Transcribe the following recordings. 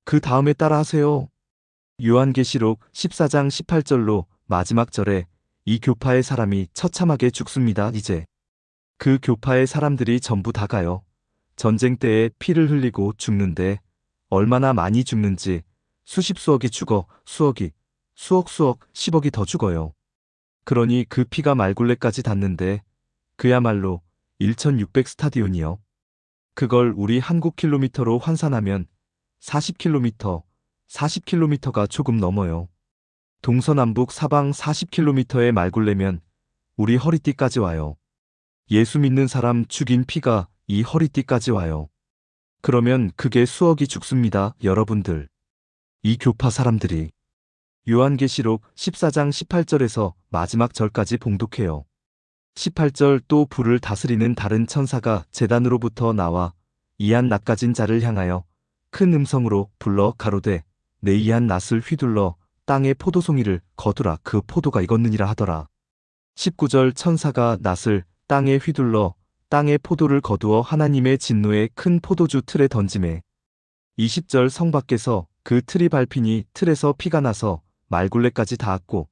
그 다음에 따라하세요. 요한계시록 14장 18절로 마지막 절에 이 교파의 사람이 처참하게 죽습니다. 이제 그 교파의 사람들이 전부 다 가요. 전쟁 때에 피를 흘리고 죽는데 얼마나 많이 죽는지 수십 수억이 죽어 수억이 수억 10억이 더 죽어요. 그러니 그 피가 말굴레까지 닿는데 그야말로 1600 스타디온이요. 그걸 우리 한국 킬로미터로 환산하면 40km, 40km가 조금 넘어요. 동서남북 사방 40km의 말굴레면 우리 허리띠까지 와요. 예수 믿는 사람 죽인 피가 이 허리띠까지 와요. 그러면 그게 수억이 죽습니다, 여러분들. 이 교파 사람들이. 요한계시록 14장 18절에서 마지막 절까지 봉독해요. 18절 또 불을 다스리는 다른 천사가 제단으로부터 나와 이한 낫가진 자를 향하여 큰 음성으로 불러 가로되 내 이한 낫을 휘둘러 땅의 포도송이를 거두라 그 포도가 익었느니라 하더라. 19절 천사가 낫을 땅에 휘둘러 땅의 포도를 거두어 하나님의 진노의 큰 포도주 틀에 던지매 20절 성 밖에서 그 틀이 밟히니 틀에서 피가 나서 말굴레까지 닿았고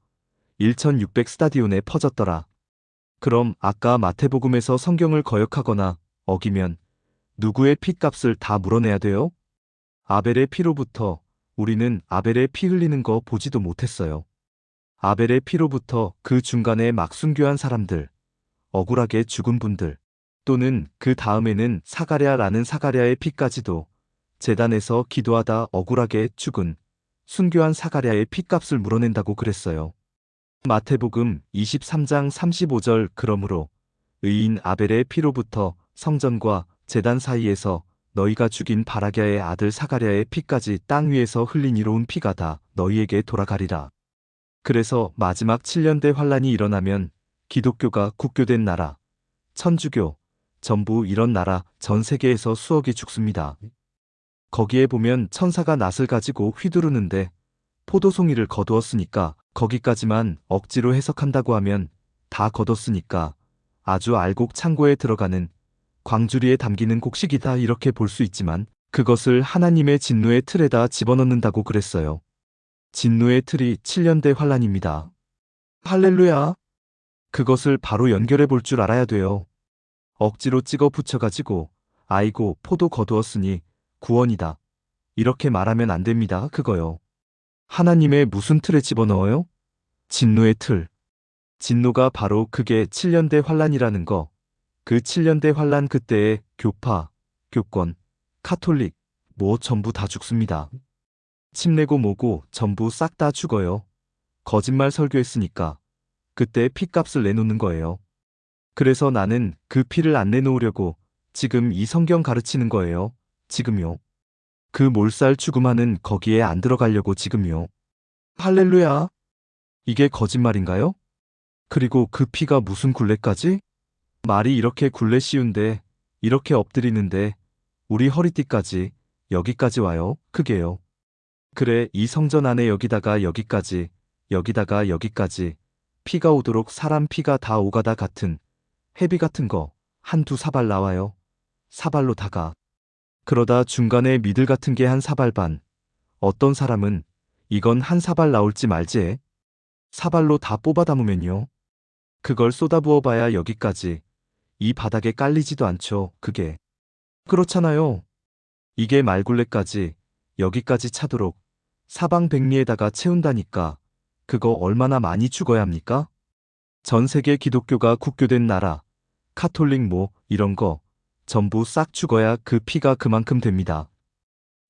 1600 스타디온에 퍼졌더라. 그럼 아까 마태복음에서 성경을 거역하거나 어기면 누구의 핏값을 다 물어내야 돼요? 아벨의 피로부터 우리는 아벨의 피 흘리는 거 보지도 못했어요. 아벨의 피로부터 그 중간에 막 순교한 사람들, 억울하게 죽은 분들, 또는 그 다음에는 사가랴라는 사가랴의 피까지도 제단에서 기도하다 억울하게 죽은 순교한 사가랴의 핏값을 물어낸다고 그랬어요. 마태복음 23장 35절 그러므로 의인 아벨의 피로부터 성전과 제단 사이에서 너희가 죽인 바라랴의 아들 사가랴의 피까지 땅 위에서 흘린 이로운 피가 다 너희에게 돌아가리라. 그래서 마지막 7년대 환란이 일어나면 기독교가 국교된 나라, 천주교, 전부 이런 나라 전 세계에서 수억이 죽습니다. 거기에 보면 천사가 낫을 가지고 휘두르는데 포도송이를 거두었으니까 거기까지만 억지로 해석한다고 하면 다 거뒀으니까 아주 알곡 창고에 들어가는 광주리에 담기는 곡식이다 이렇게 볼 수 있지만 그것을 하나님의 진노의 틀에다 집어넣는다고 그랬어요. 진노의 틀이 7년대 환란입니다. 할렐루야. 그것을 바로 연결해 볼 줄 알아야 돼요. 억지로 찍어 붙여가지고 아이고 포도 거두었으니 구원이다. 이렇게 말하면 안 됩니다. 그거요. 하나님의 무슨 틀에 집어넣어요? 진노의 틀. 진노가 바로 그게 7년대 환란이라는 거. 그 7년대 환란 그때에 교파, 교권, 카톨릭 뭐 전부 다 죽습니다. 침내고 뭐고 전부 싹 다 죽어요. 거짓말 설교했으니까 그때 피값을 내놓는 거예요. 그래서 나는 그 피를 안 내놓으려고 지금 이 성경 가르치는 거예요. 지금요. 그 몰살 죽음하는 거기에 안 들어가려고 지금요. 할렐루야. 이게 거짓말인가요? 그리고 그 피가 무슨 굴레까지? 말이 이렇게 굴레 씌운데 이렇게 엎드리는데 우리 허리띠까지 여기까지 와요. 그게요. 그래 이 성전 안에 여기다가 여기까지 여기다가 여기까지 피가 오도록 사람 피가 다 오가다 같은 헤비 같은 거 한두 사발 나와요. 사발로 다가. 그러다 중간에 미들 같은 게 한 사발 반. 어떤 사람은 이건 한 사발 나올지 말지 해. 사발로 다 뽑아 담으면요. 그걸 쏟아부어 봐야 여기까지. 이 바닥에 깔리지도 않죠. 그게. 그렇잖아요. 이게 말굴레까지 여기까지 차도록 사방백리에다가 채운다니까. 그거 얼마나 많이 죽어야 합니까? 전 세계 기독교가 국교된 나라, 카톨릭 뭐 이런 거 전부 싹 죽어야 그 피가 그만큼 됩니다.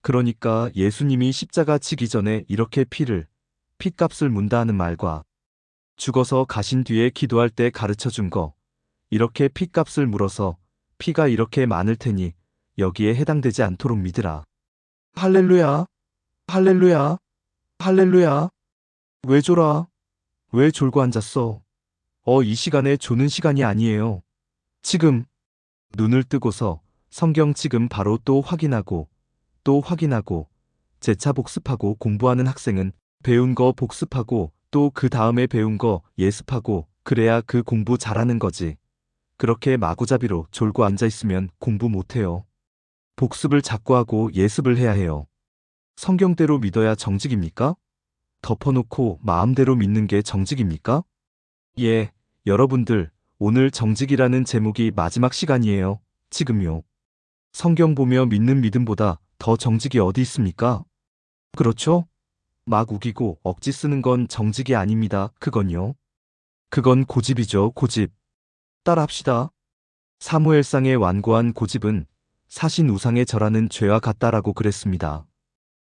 그러니까 예수님이 십자가 지기 전에 이렇게 피값을 문다 하는 말과 죽어서 가신 뒤에 기도할 때 가르쳐 준 거, 이렇게 피값을 물어서 피가 이렇게 많을 테니 여기에 해당되지 않도록 믿으라. 할렐루야, 할렐루야, 할렐루야. 왜 졸아? 왜 졸고 앉았어? 이 시간에 조는 시간이 아니에요. 지금 눈을 뜨고서 성경 지금 바로 또 확인하고 재차 복습하고 공부하는 학생은 배운 거 복습하고 또 그 다음에 배운 거 예습하고 그래야 그 공부 잘하는 거지. 그렇게 마구잡이로 졸고 앉아 있으면 공부 못해요. 복습을 자꾸 하고 예습을 해야 해요. 성경대로 믿어야 정직입니까? 덮어놓고 마음대로 믿는 게 정직입니까? 예, 여러분들, 오늘 정직이라는 제목이 마지막 시간이에요. 지금요. 성경 보며 믿는 믿음보다 더 정직이 어디 있습니까? 그렇죠? 막 우기고 억지 쓰는 건 정직이 아닙니다. 그건요. 그건 고집이죠, 고집. 따라합시다. 사무엘상의 완고한 고집은 사신 우상에 절하는 죄와 같다라고 그랬습니다.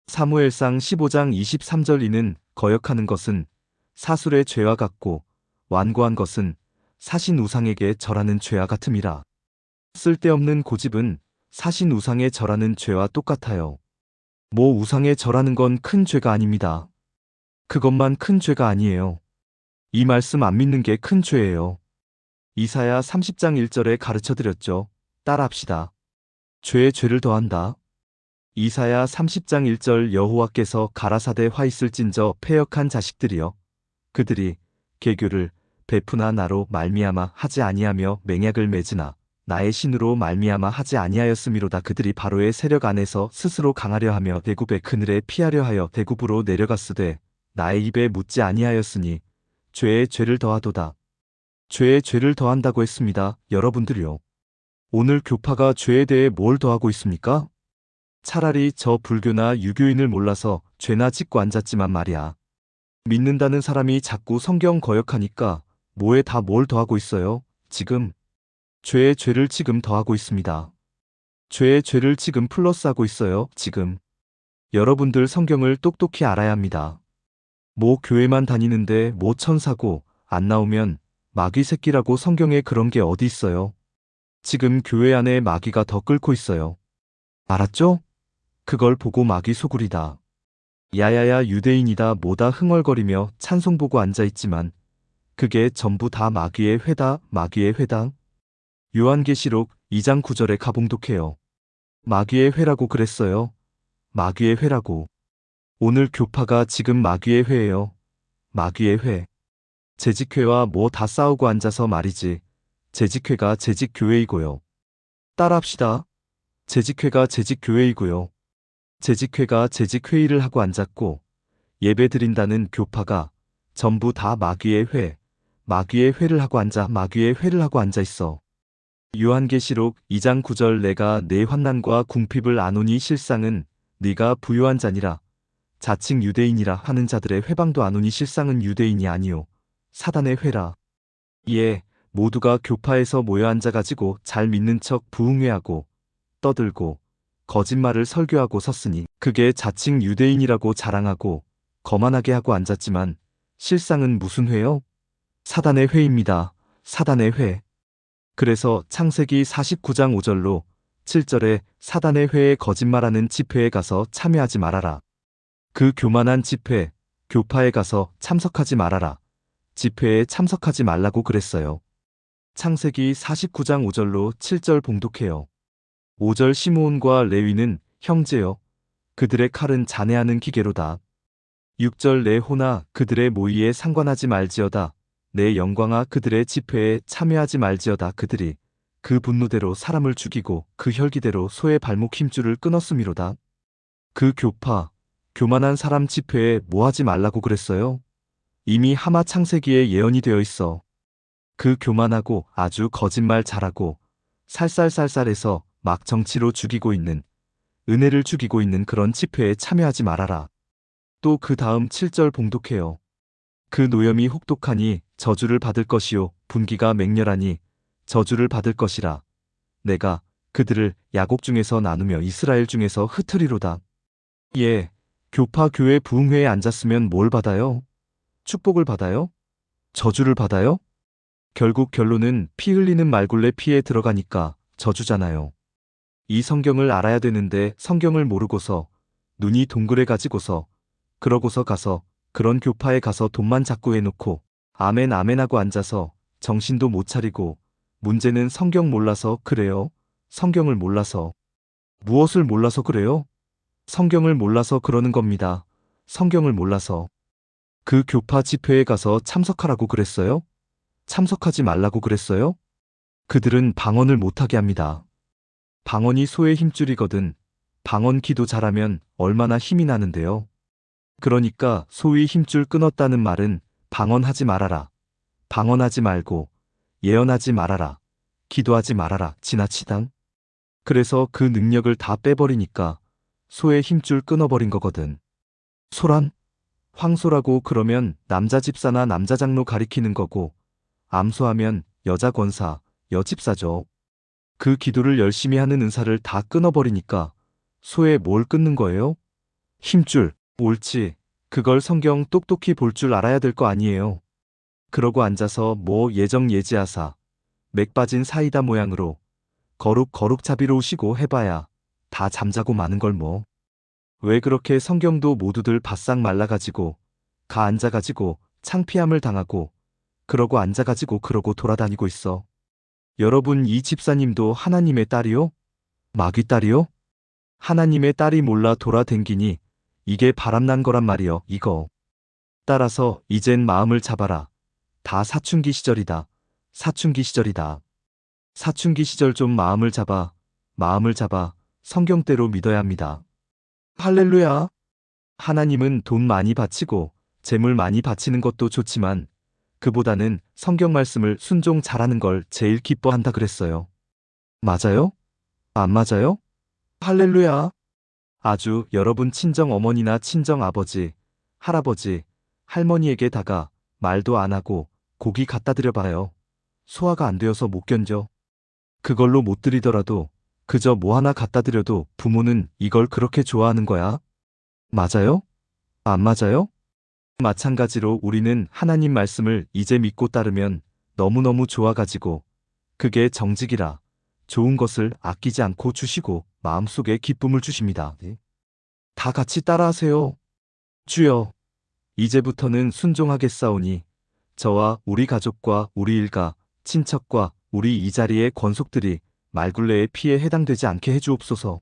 사무엘상 15장 23절 이는 거역하는 것은 사술의 죄와 같고 완고한 것은 사신 우상에게 절하는 죄와 같음이라. 쓸데없는 고집은 사신 우상에 절하는 죄와 똑같아요. 뭐 우상에 절하는 건 큰 죄가 아닙니다. 그것만 큰 죄가 아니에요. 이 말씀 안 믿는 게 큰 죄예요. 이사야 30장 1절에 가르쳐드렸죠. 따라합시다. 죄에 죄를 더한다. 이사야 30장 1절 여호와께서 가라사대 화 있을진저 패역한 자식들이여 그들이 계교를 베푸나 나로 말미암아 하지 아니하며 맹약을 맺으나 나의 신으로 말미암아 하지 아니하였음이로다. 그들이 바로의 세력 안에서 스스로 강하려 하며 대굽의 그늘에 피하려 하여 대굽으로 내려갔으되 나의 입에 묻지 아니하였으니 죄에 죄를 더하도다. 죄에 죄를 더한다고 했습니다. 여러분들이요. 오늘 교파가 죄에 대해 뭘 더하고 있습니까? 차라리 저 불교나 유교인을 몰라서 죄나 짓고 앉았지만 말이야. 믿는다는 사람이 자꾸 성경 거역하니까 뭐에 다 뭘 더하고 있어요? 지금 죄에 죄를 지금 더하고 있습니다. 죄에 죄를 지금 플러스하고 있어요. 지금. 여러분들 성경을 똑똑히 알아야 합니다. 뭐 교회만 다니는데 뭐 천사고 안 나오면 마귀 새끼라고 성경에 그런 게 어디 있어요? 지금 교회 안에 마귀가 더 끓고 있어요. 알았죠? 그걸 보고 마귀 소굴이다. 야야야 유대인이다 뭐다 흥얼거리며 찬송 보고 앉아있지만 그게 전부 다 마귀의 회다. 마귀의 회다. 요한계시록 2장 9절에 가봉독해요. 마귀의 회라고 그랬어요. 마귀의 회라고. 오늘 교파가 지금 마귀의 회예요. 마귀의 회. 재직회와 뭐 다 싸우고 앉아서 말이지. 재직회가 재직교회이고요. 따라합시다. 재직회가 재직교회이고요. 재직회가 재직회의를 하고 앉았고 예배 드린다는 교파가 전부 다 마귀의 회, 마귀의 회를 하고 앉아 마귀의 회를 하고 앉아 있어. 요한계시록 2장 9절 내가 내 환난과 궁핍을 아노니 실상은 네가 부요한 자니라. 자칭 유대인이라 하는 자들의 회방도 아노니 실상은 유대인이 아니요 사단의 회라. 예, 모두가 교파에서 모여 앉아가지고 잘 믿는 척 부흥회하고 떠들고 거짓말을 설교하고 섰으니 그게 자칭 유대인이라고 자랑하고 거만하게 하고 앉았지만 실상은 무슨 회요? 사단의 회입니다. 사단의 회. 그래서 창세기 49장 5절로 7절에 사단의 회에 거짓말하는 집회에 가서 참여하지 말아라. 그 교만한 집회, 교파에 가서 참석하지 말아라. 집회에 참석하지 말라고 그랬어요. 창세기 49장 5절로 7절 봉독해요. 5절 시므온과 레위는 형제여 그들의 칼은 잔해하는 기계로다. 6절 내 호나 그들의 모의에 상관하지 말지어다. 내 영광아 그들의 집회에 참여하지 말지어다. 그들이 그 분노대로 사람을 죽이고 그 혈기대로 소의 발목 힘줄을 끊었음이로다. 그 교파, 교만한 사람 집회에 뭐하지 말라고 그랬어요? 이미 하마 창세기에 예언이 되어 있어. 그 교만하고 아주 거짓말 잘하고 살살살살해서 막 정치로 죽이고 있는, 은혜를 죽이고 있는 그런 집회에 참여하지 말아라. 또 그 다음 7절 봉독해요. 그 노염이 혹독하니 저주를 받을 것이요 분기가 맹렬하니 저주를 받을 것이라. 내가 그들을 야곱 중에서 나누며 이스라엘 중에서 흩으리로다. 예, 교파 교회 부흥회에 앉았으면 뭘 받아요? 축복을 받아요? 저주를 받아요? 결국 결론은 피 흘리는 말굴레 피에 들어가니까 저주잖아요. 이 성경을 알아야 되는데 성경을 모르고서 눈이 동그래 가지고서 그러고서 가서 그런 교파에 가서 돈만 자꾸 해놓고 아멘 아멘 하고 앉아서 정신도 못 차리고 문제는 성경 몰라서 그래요. 성경을 몰라서. 무엇을 몰라서 그래요? 성경을 몰라서 그러는 겁니다. 성경을 몰라서. 그 교파 집회에 가서 참석하라고 그랬어요? 참석하지 말라고 그랬어요? 그들은 방언을 못하게 합니다. 방언이 소의 힘줄이거든. 방언 기도 잘하면 얼마나 힘이 나는데요. 그러니까 소위 힘줄 끊었다는 말은 방언하지 말아라. 방언하지 말고 예언하지 말아라. 기도하지 말아라. 지나치당. 그래서 그 능력을 다 빼버리니까 소의 힘줄 끊어버린 거거든. 소란? 황소라고 그러면 남자 집사나 남자 장로 가리키는 거고, 암소하면 여자 권사, 여집사죠. 그 기도를 열심히 하는 은사를 다 끊어버리니까 소에 뭘 끊는 거예요? 힘줄, 옳지. 그걸 성경 똑똑히 볼 줄 알아야 될 거 아니에요. 그러고 앉아서 뭐 예정예지하사, 맥 빠진 사이다 모양으로 거룩 자비로우시고 해봐야 다 잠자고 마는 걸 뭐. 왜 그렇게 성경도 모두들 바싹 말라가지고 가 앉아가지고 창피함을 당하고 그러고 앉아가지고 그러고 돌아다니고 있어. 여러분, 이 집사님도 하나님의 딸이요? 마귀 딸이요? 하나님의 딸이 몰라 돌아댕기니 이게 바람난 거란 말이여, 이거. 따라서 이젠 마음을 잡아라. 다 사춘기 시절이다. 사춘기 시절이다. 사춘기 시절 좀 마음을 잡아. 마음을 잡아. 성경대로 믿어야 합니다. 할렐루야. 하나님은 돈 많이 바치고 재물 많이 바치는 것도 좋지만 그보다는 성경 말씀을 순종 잘하는 걸 제일 기뻐한다 그랬어요. 맞아요? 안 맞아요? 할렐루야. 아주 여러분 친정 어머니나 친정 아버지, 할아버지, 할머니에게다가 말도 안 하고 고기 갖다 드려봐요. 소화가 안 되어서 못 견뎌. 그걸로 못 드리더라도 그저 뭐 하나 갖다 드려도 부모는 이걸 그렇게 좋아하는 거야. 맞아요? 안 맞아요? 마찬가지로 우리는 하나님 말씀을 이제 믿고 따르면 너무너무 좋아가지고 그게 정직이라 좋은 것을 아끼지 않고 주시고 마음속에 기쁨을 주십니다. 다 같이 따라하세요. 주여, 이제부터는 순종하겠사오니 저와 우리 가족과 우리 일가, 친척과 우리 이 자리의 권속들이 말굴레의 피에 해당되지 않게 해주옵소서.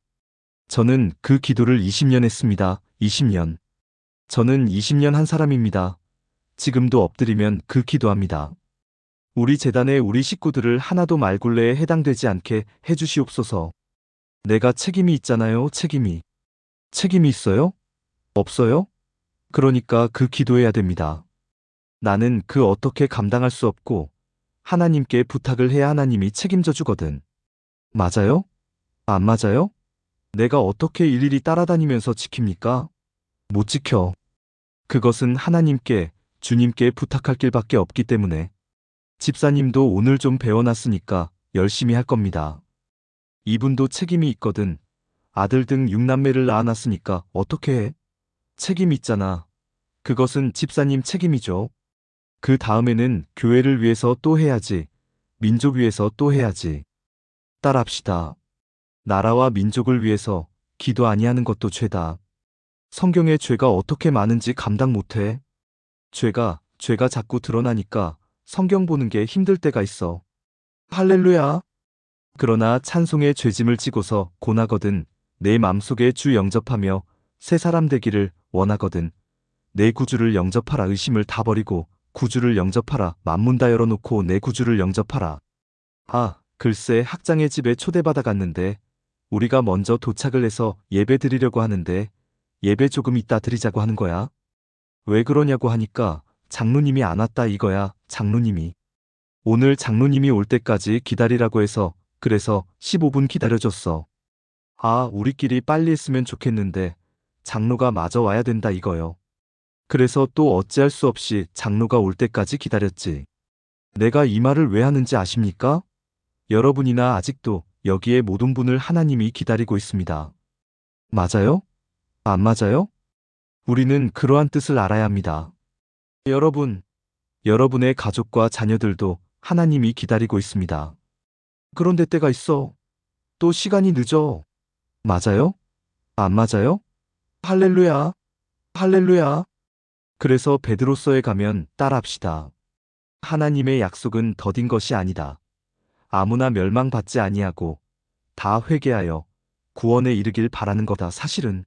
저는 그 기도를 20년 했습니다. 20년. 저는 20년 한 사람입니다. 지금도 엎드리면 그 기도합니다. 우리 재단의 우리 식구들을 하나도 말굴레에 해당되지 않게 해주시옵소서. 내가 책임이 있잖아요, 책임이. 책임이 있어요? 없어요? 그러니까 그 기도해야 됩니다. 나는 그 어떻게 감당할 수 없고 하나님께 부탁을 해야 하나님이 책임져 주거든. 맞아요? 안 맞아요? 내가 어떻게 일일이 따라다니면서 지킵니까? 못 지켜. 그것은 하나님께, 주님께 부탁할 길밖에 없기 때문에. 집사님도 오늘 좀 배워놨으니까 열심히 할 겁니다. 이분도 책임이 있거든. 아들 등 6남매를 낳아놨으니까 어떻게 해? 책임 있잖아. 그것은 집사님 책임이죠. 그 다음에는 교회를 위해서 또 해야지. 민족 위해서 또 해야지. 따라합시다. 나라와 민족을 위해서 기도 아니하는 것도 죄다. 성경에 죄가 어떻게 많은지 감당 못해. 죄가 자꾸 드러나니까 성경 보는 게 힘들 때가 있어. 할렐루야. 그러나 찬송의 죄짐을 지고서 고나거든. 내 맘속에 주 영접하며 새 사람 되기를 원하거든. 내 구주를 영접하라. 의심을 다 버리고 구주를 영접하라. 만문 다 열어놓고 내 구주를 영접하라. 아, 글쎄 학장의 집에 초대받아 갔는데 우리가 먼저 도착을 해서 예배 드리려고 하는데 예배 조금 이따 드리자고 하는 거야. 왜 그러냐고 하니까 장로님이 안 왔다 이거야. 장로님이. 오늘 장로님이 올 때까지 기다리라고 해서 그래서 15분 기다려줬어. 아, 우리끼리 빨리 했으면 좋겠는데 장로가 마저 와야 된다 이거요. 그래서 또 어찌할 수 없이 장로가 올 때까지 기다렸지. 내가 이 말을 왜 하는지 아십니까? 여러분이나 아직도 여기에 모든 분을 하나님이 기다리고 있습니다. 맞아요? 안 맞아요? 우리는 그러한 뜻을 알아야 합니다. 여러분, 여러분의 가족과 자녀들도 하나님이 기다리고 있습니다. 그런데 때가 있어. 또 시간이 늦어. 맞아요? 안 맞아요? 할렐루야. 할렐루야. 그래서 베드로서에 가면 따라합시다. 하나님의 약속은 더딘 것이 아니다. 아무나 멸망받지 아니하고 다 회개하여 구원에 이르길 바라는 거다. 사실은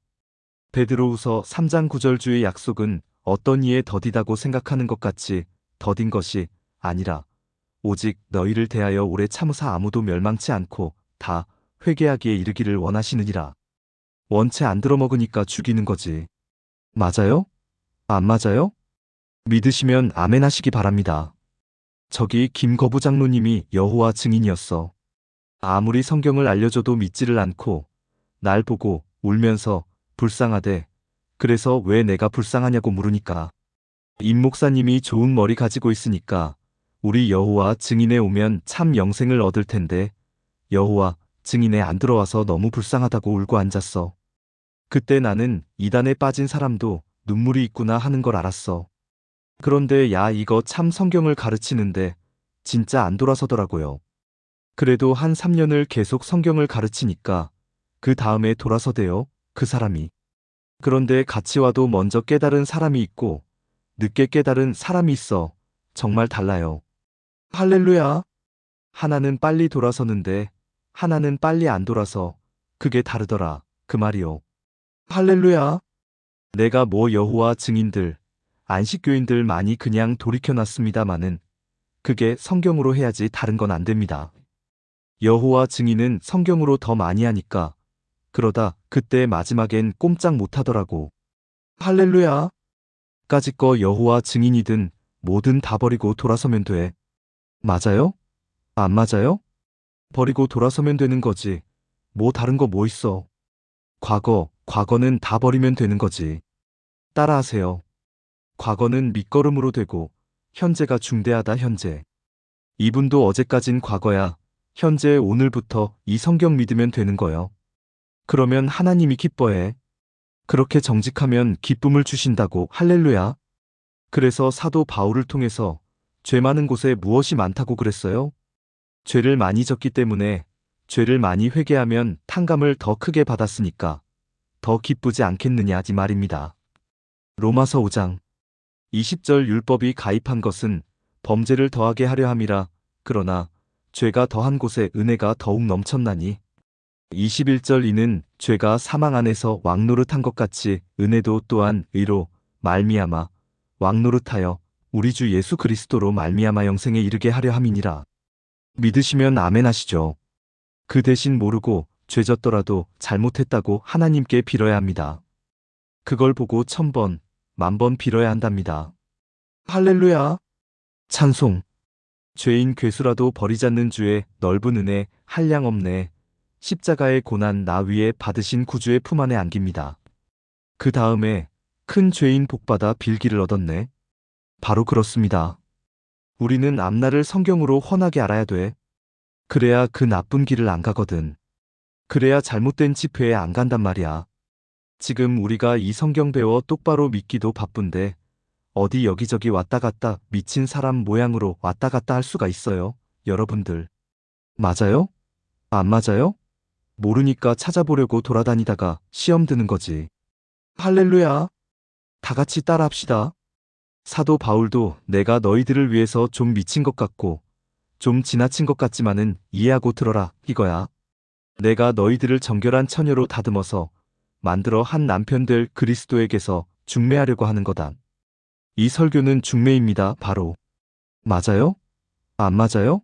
베드로후서 3장 9절 주의 약속은 어떤 이에 더디다고 생각하는 것 같이 더딘 것이 아니라 오직 너희를 대하여 오래 참으사 아무도 멸망치 않고 다 회개하기에 이르기를 원하시느니라. 원체 안 들어먹으니까 죽이는 거지. 맞아요? 안 맞아요? 믿으시면 아멘 하시기 바랍니다. 저기 김거부 장로님이 여호와 증인이었어. 아무리 성경을 알려줘도 믿지를 않고 날 보고 울면서 불쌍하대. 그래서 왜 내가 불쌍하냐고 물으니까 임 목사님이 좋은 머리 가지고 있으니까 우리 여호와 증인에 오면 참 영생을 얻을 텐데 여호와 증인에 안 들어와서 너무 불쌍하다고 울고 앉았어. 그때 나는 이단에 빠진 사람도 눈물이 있구나 하는 걸 알았어. 그런데 야 이거 참 성경을 가르치는데 진짜 안 돌아서더라고요. 그래도 한 3년을 계속 성경을 가르치니까 그 다음에 돌아서대요. 그 사람이. 그런데 같이 와도 먼저 깨달은 사람이 있고 늦게 깨달은 사람이 있어. 정말 달라요. 할렐루야. 하나는 빨리 돌아서는데 하나는 빨리 안 돌아서 그게 다르더라. 그 말이요. 할렐루야. 내가 뭐 여호와 증인들, 안식교인들 많이 그냥 돌이켜놨습니다마는 그게 성경으로 해야지 다른 건 안 됩니다. 여호와 증인은 성경으로 더 많이 하니까 그러다 그때 마지막엔 꼼짝 못하더라고. 할렐루야. 까짓 거 여호와 증인이든 뭐든 다 버리고 돌아서면 돼. 맞아요? 안 맞아요? 버리고 돌아서면 되는 거지. 뭐 다른 거 뭐 있어. 과거는 다 버리면 되는 거지. 따라하세요. 과거는 밑거름으로 되고 현재가 중대하다 현재. 이분도 어제까진 과거야. 현재 오늘부터 이 성경 믿으면 되는 거요. 그러면 하나님이 기뻐해. 그렇게 정직하면 기쁨을 주신다고. 할렐루야. 그래서 사도 바울을 통해서 죄 많은 곳에 무엇이 많다고 그랬어요? 죄를 많이 졌기 때문에 죄를 많이 회개하면 탕감을 더 크게 받았으니까 더 기쁘지 않겠느냐 이 말입니다. 로마서 5장 20절 율법이 가입한 것은 범죄를 더하게 하려 함이라. 그러나 죄가 더한 곳에 은혜가 더욱 넘쳤나니. 21절 이는 죄가 사망 안에서 왕노릇한 것 같이 은혜도 또한 의로 말미암아 왕노릇하여 우리 주 예수 그리스도로 말미암아 영생에 이르게 하려 함이니라. 믿으시면 아멘 하시죠. 그 대신 모르고 죄졌더라도 잘못했다고 하나님께 빌어야 합니다. 그걸 보고 1000번, 10,000번 빌어야 한답니다. 할렐루야. 찬송. 죄인 괴수라도 버리지않는 주의 넓은 은혜 한량없네. 십자가의 고난 나 위에 받으신 구주의 품 안에 안깁니다. 그 다음에 큰 죄인 복받아 빌기를 얻었네. 바로 그렇습니다. 우리는 앞날을 성경으로 훤하게 알아야 돼. 그래야 그 나쁜 길을 안 가거든. 그래야 잘못된 집회에 안 간단 말이야. 지금 우리가 이 성경 배워 똑바로 믿기도 바쁜데 어디 여기저기 왔다 갔다 미친 사람 모양으로 왔다 갔다 할 수가 있어요, 여러분들. 맞아요? 안 맞아요? 모르니까 찾아보려고 돌아다니다가 시험 드는 거지. 할렐루야. 다 같이 따라합시다. 사도 바울도 내가 너희들을 위해서 좀 미친 것 같고 좀 지나친 것 같지만은 이해하고 들어라 이거야. 내가 너희들을 정결한 처녀로 다듬어서 만들어 한 남편 될 그리스도에게서 중매하려고 하는 거다. 이 설교는 중매입니다. 바로. 맞아요? 안 맞아요?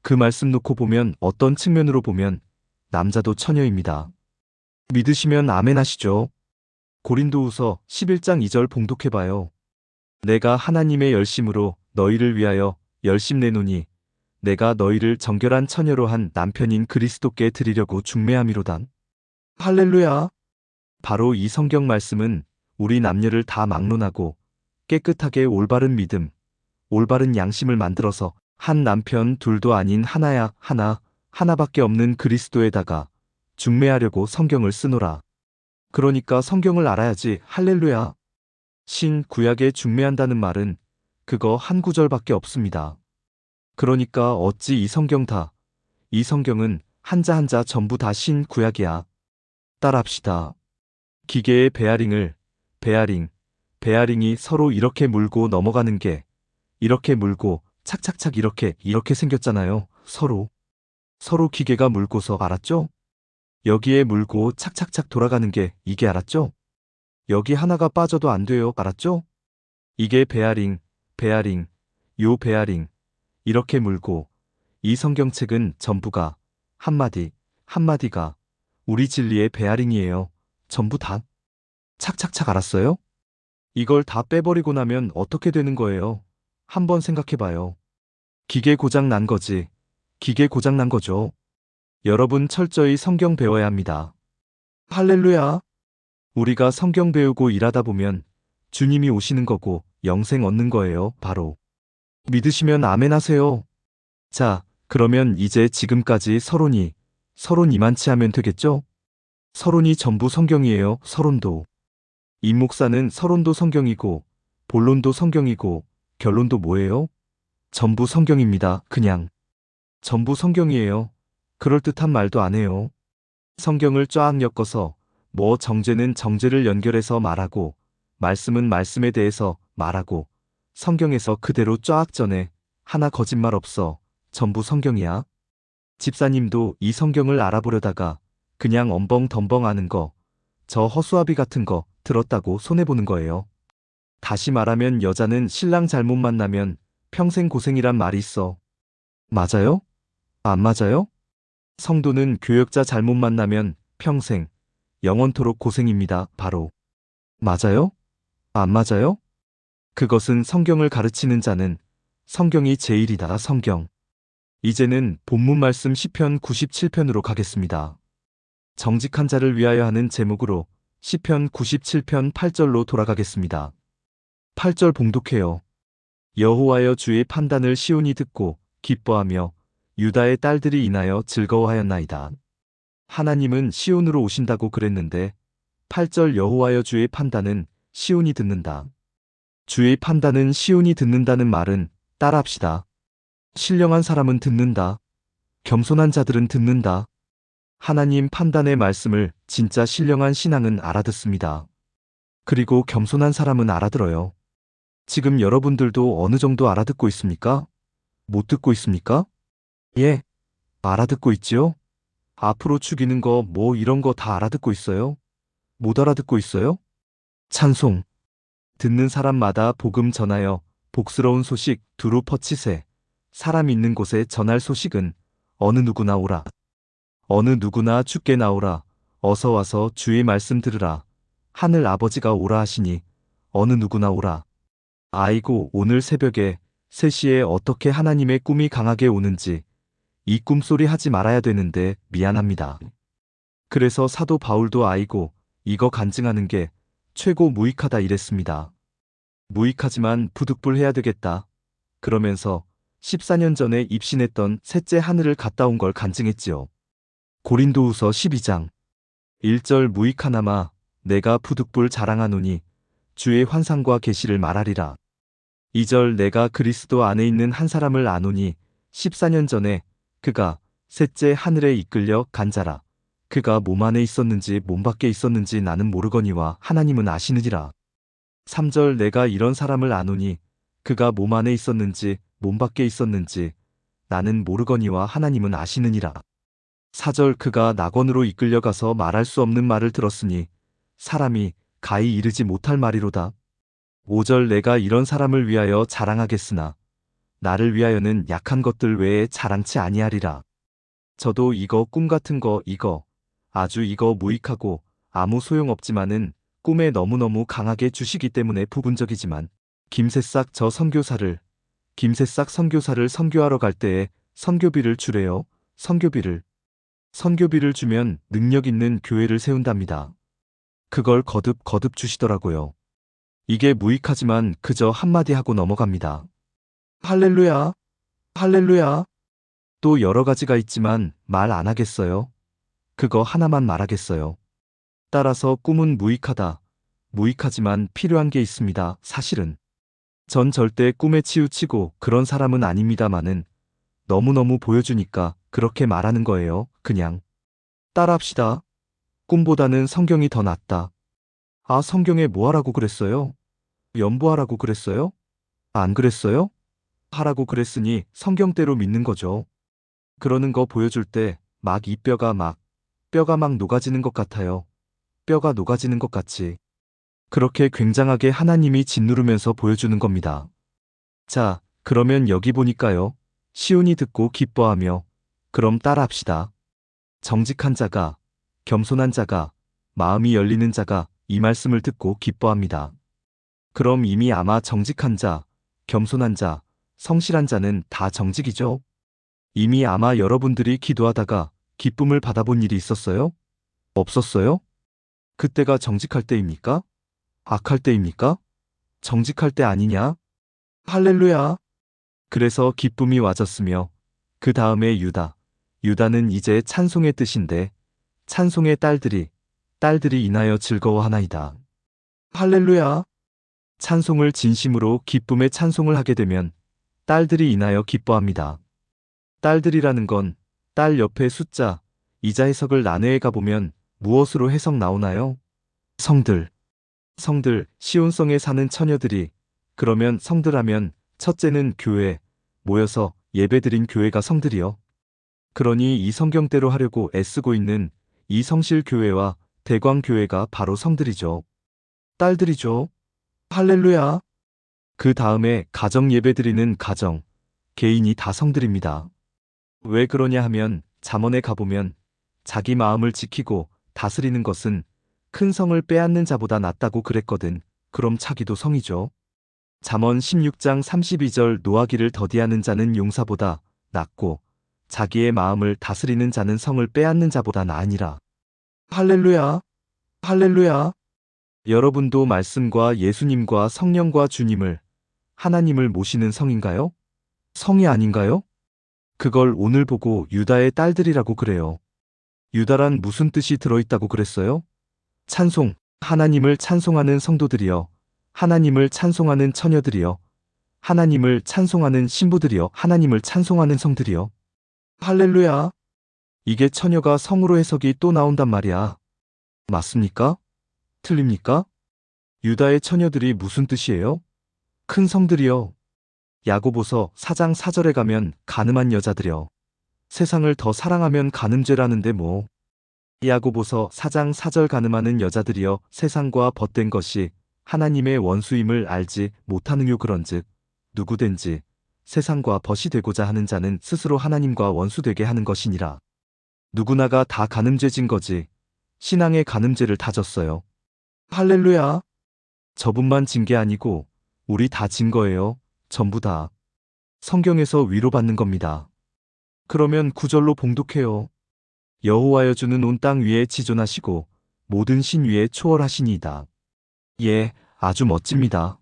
그 말씀 놓고 보면 어떤 측면으로 보면 남자도 처녀입니다. 믿으시면 아멘 하시죠. 고린도후서 11장 2절 봉독해봐요. 내가 하나님의 열심으로 너희를 위하여 열심 내노니 내가 너희를 정결한 처녀로 한 남편인 그리스도께 드리려고 중매함이로다. 할렐루야. 바로 이 성경 말씀은 우리 남녀를 다 막론하고 깨끗하게 올바른 믿음, 올바른 양심을 만들어서 한 남편 둘도 아닌 하나야 하나밖에 없는 그리스도에다가 중매하려고 성경을 쓰노라. 그러니까 성경을 알아야지. 할렐루야. 신 구약에 중매한다는 말은 그거 한 구절밖에 없습니다. 그러니까 어찌 이 성경 이 성경은 한자 한자 전부 다 신 구약이야. 따라합시다. 기계의 베어링이 서로 이렇게 물고 넘어가는 게 이렇게 물고 착착착 이렇게 생겼잖아요. 서로 기계가 물고서. 알았죠? 여기에 물고 착착착 돌아가는 게 이게. 알았죠? 여기 하나가 빠져도 안 돼요. 알았죠? 이게 베어링, 요 베어링 이렇게 물고 이 성경책은 전부가 한마디가 우리 진리의 베어링이에요. 전부 다. 착착착 알았어요? 이걸 다 빼버리고 나면 어떻게 되는 거예요? 한번 생각해봐요. 기계 고장 난 거지. 기계 고장 난 거죠. 여러분 철저히 성경 배워야 합니다. 할렐루야. 우리가 성경 배우고 일하다 보면 주님이 오시는 거고 영생 얻는 거예요. 바로. 믿으시면 아멘 하세요. 자, 그러면 이제 지금까지 서론 이만치 하면 되겠죠? 서론이 전부 성경이에요. 서론도. 임 목사는 서론도 성경이고 본론도 성경이고 결론도 뭐예요? 전부 성경입니다. 그냥. 전부 성경이에요. 그럴듯한 말도 안 해요. 성경을 쫙 엮어서 뭐 정죄는 정죄를 연결해서 말하고 말씀은 말씀에 대해서 말하고 성경에서 그대로 쫙 전해. 하나 거짓말 없어. 전부 성경이야. 집사님도 이 성경을 알아보려다가 그냥 엄벙덤벙 하는 거, 저 허수아비 같은 거 들었다고 손해보는 거예요. 다시 말하면 여자는 신랑 잘못 만나면 평생 고생이란 말이 있어. 맞아요? 안 맞아요? 성도는 교역자 잘못 만나면 평생, 영원토록 고생입니다. 바로. 맞아요? 안 맞아요? 그것은 성경을 가르치는 자는 성경이 제일이다. 성경. 이제는 본문 말씀 시편 97편으로 가겠습니다. 정직한 자를 위하여 하는 제목으로 시편 97편 8절로 돌아가겠습니다. 8절 봉독해요. 여호와여 주의 판단을 시온이 듣고 기뻐하며 유다의 딸들이 인하여 즐거워하였나이다. 하나님은 시온으로 오신다고 그랬는데 8절 여호와여 주의 판단은 시온이 듣는다. 주의 판단은 시온이 듣는다는 말은 따라합시다. 신령한 사람은 듣는다. 겸손한 자들은 듣는다. 하나님 판단의 말씀을 진짜 신령한 신앙은 알아듣습니다. 그리고 겸손한 사람은 알아들어요. 지금 여러분들도 어느 정도 알아듣고 있습니까? 못 듣고 있습니까? 예, 알아듣고 있지요? 앞으로 죽이는 거 뭐 이런 거 다 알아듣고 있어요? 못 알아듣고 있어요? 찬송. 듣는 사람마다 복음 전하여 복스러운 소식 두루 퍼치세. 사람 있는 곳에 전할 소식은 어느 누구나 오라. 어느 누구나 주께 나오라. 어서 와서 주의 말씀 들으라. 하늘 아버지가 오라 하시니 어느 누구나 오라. 아이고 오늘 새벽에 3시에 어떻게 하나님의 꿈이 강하게 오는지 이 꿈소리 하지 말아야 되는데 미안합니다. 그래서 사도 바울도 아이고 이거 간증하는 게 최고 무익하다 이랬습니다. 무익하지만 부득불해야 되겠다. 그러면서 14년 전에 입신했던 셋째 하늘을 갔다 온 걸 간증했지요. 고린도후서 12장 1절 무익하나마 내가 부득불 자랑하노니 주의 환상과 계시를 말하리라. 2절 내가 그리스도 안에 있는 한 사람을 아노니 14년 전에 그가 셋째 하늘에 이끌려 간 자라. 그가 몸 안에 있었는지 몸 밖에 있었는지 나는 모르거니와 하나님은 아시느니라. 3절 내가 이런 사람을 아노니 그가 몸 안에 있었는지 몸 밖에 있었는지 나는 모르거니와 하나님은 아시느니라. 4절 그가 낙원으로 이끌려가서 말할 수 없는 말을 들었으니 사람이 가히 이르지 못할 말이로다. 5절 내가 이런 사람을 위하여 자랑하겠으나 나를 위하여는 약한 것들 외에 자랑치 아니하리라. 저도 이거 꿈 같은 거 이거 아주 이거 무익하고 아무 소용없지만은 꿈에 너무너무 강하게 주시기 때문에 부분적이지만 김새싹 선교사를 선교하러 갈 때에 선교비를 주래요. 선교비를 주면 능력 있는 교회를 세운답니다. 그걸 거듭 주시더라고요. 이게 무익하지만 그저 한마디 하고 넘어갑니다. 할렐루야, 할렐루야. 또 여러 가지가 있지만 말 안 하겠어요. 그거 하나만 말하겠어요. 따라서 꿈은 무익하다. 무익하지만 필요한 게 있습니다. 사실은. 전 절대 꿈에 치우치고 그런 사람은 아닙니다마는 너무너무 보여주니까 그렇게 말하는 거예요. 그냥. 따라합시다. 꿈보다는 성경이 더 낫다. 아, 성경에 뭐 하라고 그랬어요? 연보하라고 그랬어요? 안 그랬어요? 하라고 그랬으니 성경대로 믿는 거죠. 그러는 거 보여줄 때 막 이 뼈가 막 녹아지는 것 같아요. 뼈가 녹아지는 것 같이. 그렇게 굉장하게 하나님이 짓누르면서 보여주는 겁니다. 자, 그러면 여기 보니까요. 시온이 듣고 기뻐하며 그럼 따라합시다. 정직한 자가, 겸손한 자가, 마음이 열리는 자가 이 말씀을 듣고 기뻐합니다. 그럼 이미 아마 정직한 자, 겸손한 자, 성실한 자는 다 정직이죠? 이미 아마 여러분들이 기도하다가 기쁨을 받아본 일이 있었어요? 없었어요? 그때가 정직할 때입니까? 악할 때입니까? 정직할 때 아니냐? 할렐루야! 그래서 기쁨이 와졌으며 그 다음에 유다는 이제 찬송의 뜻인데 찬송의 딸들이 인하여 즐거워하나이다. 할렐루야! 찬송을 진심으로 기쁨의 찬송을 하게 되면 딸들이 인하여 기뻐합니다. 딸들이라는 건 딸 옆에 숫자, 이자 해석을 난해해 가보면 무엇으로 해석 나오나요? 성들, 시온성에 사는 처녀들이, 그러면 성들하면 첫째는 교회, 모여서 예배드린 교회가 성들이요. 그러니 이 성경대로 하려고 애쓰고 있는 이 성실교회와 대광교회가 바로 성들이죠. 딸들이죠. 할렐루야. 그 다음에 가정 예배드리는 가정, 개인이 다 성들입니다. 왜 그러냐 하면 잠언에 가보면 자기 마음을 지키고 다스리는 것은 큰 성을 빼앗는 자보다 낫다고 그랬거든. 그럼 자기도 성이죠. 잠언 16장 32절 노하기를 더디하는 자는 용사보다 낫고 자기의 마음을 다스리는 자는 성을 빼앗는 자보다 나으니라. 할렐루야. 할렐루야. 여러분도 말씀과 예수님과 성령과 주님을, 하나님을 모시는 성인가요? 성이 아닌가요? 그걸 오늘 보고 유다의 딸들이라고 그래요. 유다란 무슨 뜻이 들어있다고 그랬어요? 찬송, 하나님을 찬송하는 성도들이여, 하나님을 찬송하는 처녀들이여, 하나님을 찬송하는 신부들이여, 하나님을 찬송하는 성들이여. 할렐루야. 이게 처녀가 성으로 해석이 또 나온단 말이야. 맞습니까? 틀립니까? 유다의 처녀들이 무슨 뜻이에요? 큰 성들이여. 야고보서 4장 4절에 가면 가늠한 여자들여. 세상을 더 사랑하면 간음죄라는데 뭐. 야고보서 4장 4절 가늠하는 여자들이여 세상과 벗된 것이 하나님의 원수임을 알지 못하느뇨 그런즉 누구든지 세상과 벗이 되고자 하는 자는 스스로 하나님과 원수되게 하는 것이니라. 누구나가 다 간음죄 진 거지. 신앙의 간음죄를 다 졌어요. 할렐루야. 저분만 진 게 아니고 우리 다 진 거예요. 전부 다. 성경에서 위로받는 겁니다. 그러면 9절로 봉독해요. 여호와여 주는 온 땅 위에 지존하시고 모든 신 위에 초월하시니이다. 예, 아주 멋집니다.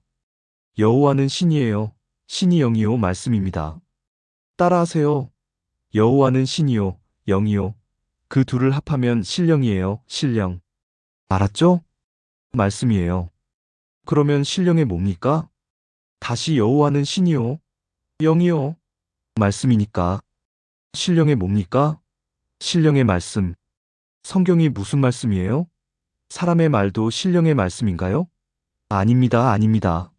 여호와는 신이에요. 신이 영이요 말씀입니다. 따라하세요. 여호와는 신이요 영이요. 그 둘을 합하면 신령이에요. 신령. 알았죠? 말씀이에요. 그러면 신령이 뭡니까? 다시 여호와는 신이요 영이요 말씀이니까. 신령의 뭡니까? 신령의 말씀. 성경이 무슨 말씀이에요? 사람의 말도 신령의 말씀인가요? 아닙니다, 아닙니다.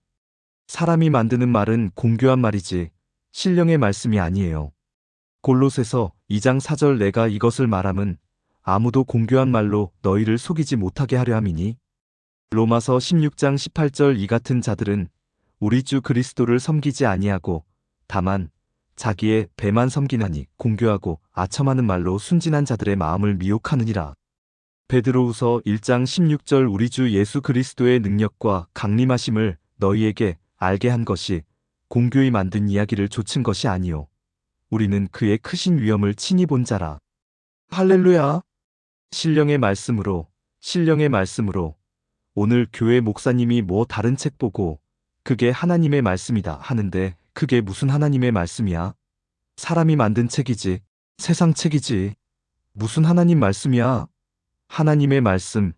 사람이 만드는 말은 공교한 말이지 신령의 말씀이 아니에요. 골로새서 2장 4절 내가 이것을 말함은 아무도 공교한 말로 너희를 속이지 못하게 하려 함이니. 로마서 16장 18절 이 같은 자들은 우리 주 그리스도를 섬기지 아니하고 다만 자기의 배만 섬기나니 공교하고 아첨하는 말로 순진한 자들의 마음을 미혹하느니라. 베드로후서 1장 16절 우리 주 예수 그리스도의 능력과 강림하심을 너희에게 알게 한 것이 공교히 만든 이야기를 좇은 것이 아니요 우리는 그의 크신 위엄을 친히 본 자라. 할렐루야. 신령의 말씀으로 오늘 교회 목사님이 뭐 다른 책 보고 그게 하나님의 말씀이다 하는데 그게 무슨 하나님의 말씀이야? 사람이 만든 책이지. 세상 책이지. 무슨 하나님 말씀이야? 하나님의 말씀.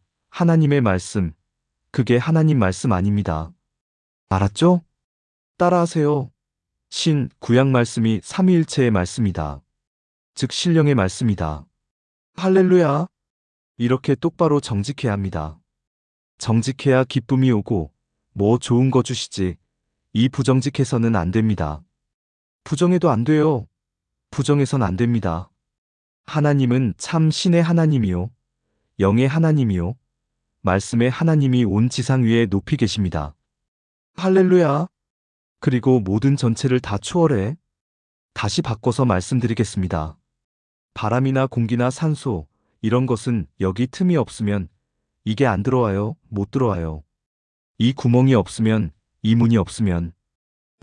그게 하나님 말씀 아닙니다. 알았죠? 따라하세요. 구약 말씀이 삼위일체의 말씀이다. 즉 신령의 말씀이다. 할렐루야. 이렇게 똑바로 정직해야 합니다. 정직해야 기쁨이 오고 뭐 좋은 거 주시지. 이 부정직해서는 안 됩니다. 부정해도 안 돼요. 부정해선 안 됩니다. 하나님은 참 신의 하나님이요. 영의 하나님이요. 말씀의 하나님이 온 지상 위에 높이 계십니다. 할렐루야. 그리고 모든 전체를 다 초월해. 다시 바꿔서 말씀드리겠습니다. 바람이나 공기나 산소, 이런 것은 여기 틈이 없으면 이게 안 들어와요. 못 들어와요. 이 구멍이 없으면, 이 문이 없으면.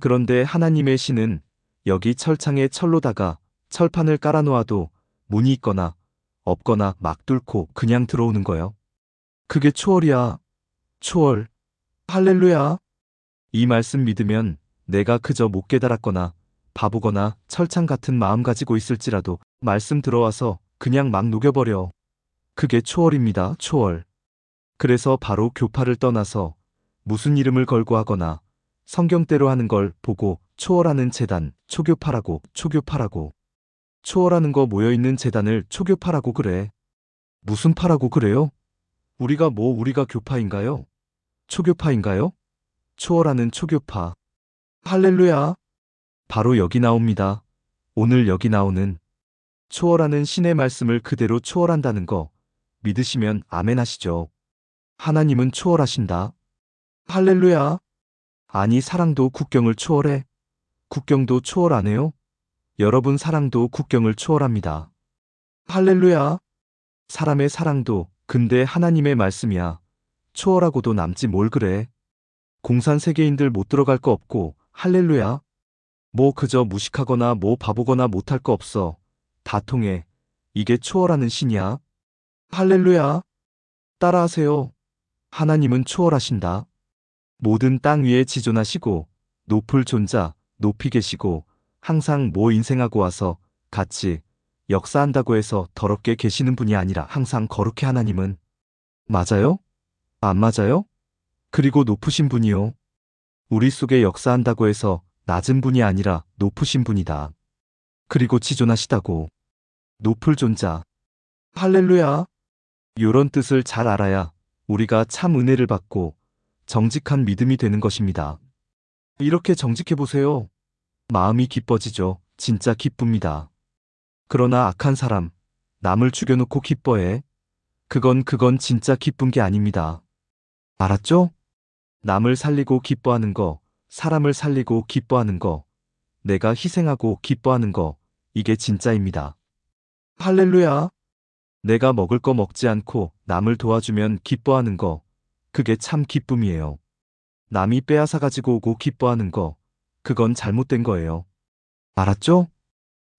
그런데 하나님의 신은 여기 철창에 철로다가 철판을 깔아놓아도 문이 있거나 없거나 막 뚫고 그냥 들어오는 거예요. 그게 초월이야. 초월. 할렐루야. 이 말씀 믿으면 내가 그저 못 깨달았거나 바보거나 철창 같은 마음 가지고 있을지라도 말씀 들어와서 그냥 막 녹여버려. 그게 초월입니다. 초월. 그래서 바로 교파를 떠나서 무슨 이름을 걸고 하거나 성경대로 하는 걸 보고 초월하는 재단, 초교파라고, 초교파라고. 초월하는 거 모여있는 재단을 초교파라고 그래. 무슨 파라고 그래요? 우리가 교파인가요? 초교파인가요? 초월하는 초교파. 할렐루야. 바로 여기 나옵니다. 오늘 여기 나오는 초월하는 신의 말씀을 그대로 초월한다는 거 믿으시면 아멘 하시죠. 하나님은 초월하신다. 할렐루야. 아니, 사랑도 국경을 초월해. 국경도 초월 안 해요? 여러분 사랑도 국경을 초월합니다. 할렐루야. 사람의 사랑도 근데 하나님의 말씀이야. 초월하고도 남지 뭘 그래. 공산 세계인들 못 들어갈 거 없고 할렐루야. 뭐 그저 무식하거나 뭐 바보거나 못할 거 없어. 다 통해. 이게 초월하는 신이야. 할렐루야. 따라하세요. 하나님은 초월하신다. 모든 땅 위에 지존하시고 높을 존자 높이 계시고 항상 뭐 인생하고 와서 같이 역사한다고 해서 더럽게 계시는 분이 아니라 항상 거룩해. 하나님은 맞아요? 안 맞아요? 그리고 높으신 분이요. 우리 속에 역사한다고 해서 낮은 분이 아니라 높으신 분이다. 그리고 지존하시다고. 높을 존자. 할렐루야. 요런 뜻을 잘 알아야 우리가 참 은혜를 받고 정직한 믿음이 되는 것입니다. 이렇게 정직해 보세요. 마음이 기뻐지죠. 진짜 기쁩니다. 그러나 악한 사람, 남을 죽여놓고 기뻐해. 그건 진짜 기쁜 게 아닙니다. 알았죠? 남을 살리고 기뻐하는 거, 사람을 살리고 기뻐하는 거, 내가 희생하고 기뻐하는 거, 이게 진짜입니다. 할렐루야. 내가 먹을 거 먹지 않고 남을 도와주면 기뻐하는 거, 그게 참 기쁨이에요. 남이 빼앗아 가지고 오고 기뻐하는 거, 그건 잘못된 거예요. 알았죠?